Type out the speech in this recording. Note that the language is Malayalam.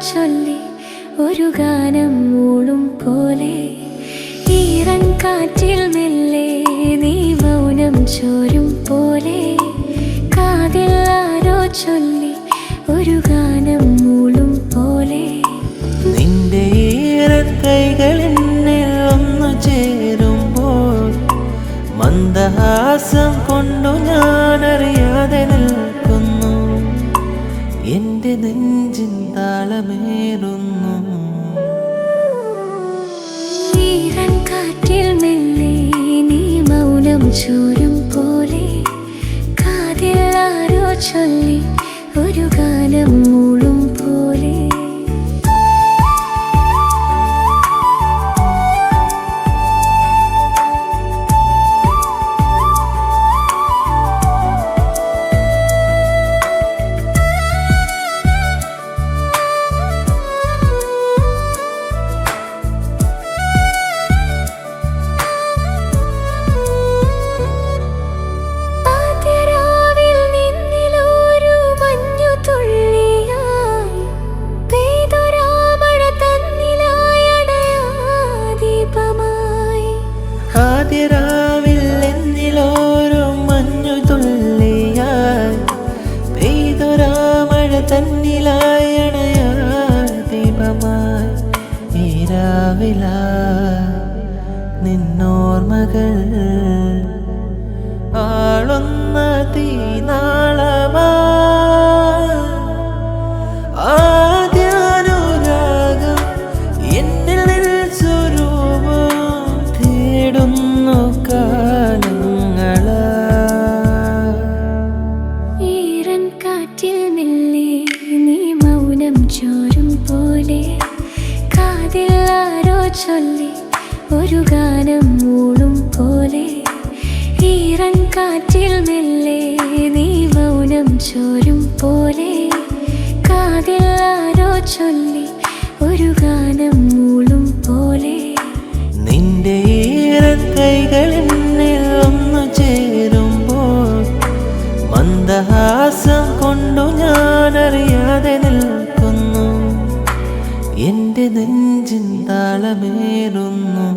ചൊല്ലി ഒരു ഗാനം മൂളും പോലെ ഈറൻകാറ്റിൽ മെല്ലെ നീ മൗനം ചോരും പോലെ കാതിൽ ആരോ ചൊല്ലി ഒരു ഗാനം മൂളും പോലെ നിന്റെ ഈറക്കൈകളിൽ ഒന്നു ചേരുമ്പോൾ മന്ദഹാസം കൊണ്ടു ഞാനറിയാതെ നിൽക്കുന്നു. എന്റെ നെഞ്ചിൻ താളമേറുന്നു. ഈറൻകാറ്റിൽ മെല്ലെ നീ മൗനം ചോരും പോലെ കാതിൽ ആരോ ചൊല്ലി ഒരു ഗാനം മൂളും പോലെ. ആദ്യരാവിൽ എന്നിലോരോ മഞ്ഞു തുള്ളിയായി പെയ്തൊരാ മഴ തന്നിലായി അണയാ ദീപമായി. ഈ രാവിലായി നിന്നോർമകൾ ആളുന്ന തീനാളമായി. ആദ്യാനുരാഗം എന്നിൽ സ്വരൂപം തേടുന്നു കാലങ്ങളാ. ഈറൻകാറ്റിൽ മെല്ലെ നീ മൗനം ചോരും പോലെ കാതിൽ ആരോ ചൊല്ലി ഒരു ഗാനം മൂളും പോലെ. ഈറൻകാറ്റിൽ മെല്ലെ നീ മൗനം ചോരും പോലെ കാതിൽ ആരോ ചൊല്ലി ഒരു ഗാനം മൂളും പോലെ. നിന്റെ ഈറക്കൈകളിൽ ഒന്നു ചേരുമ്പോൾ മന്ദഹാസം കൊണ്ടു ഞാനറിയാതെ നിൽക്കുന്നു. എന്റെ നെഞ്ചിൻ താളമേറുന്നു.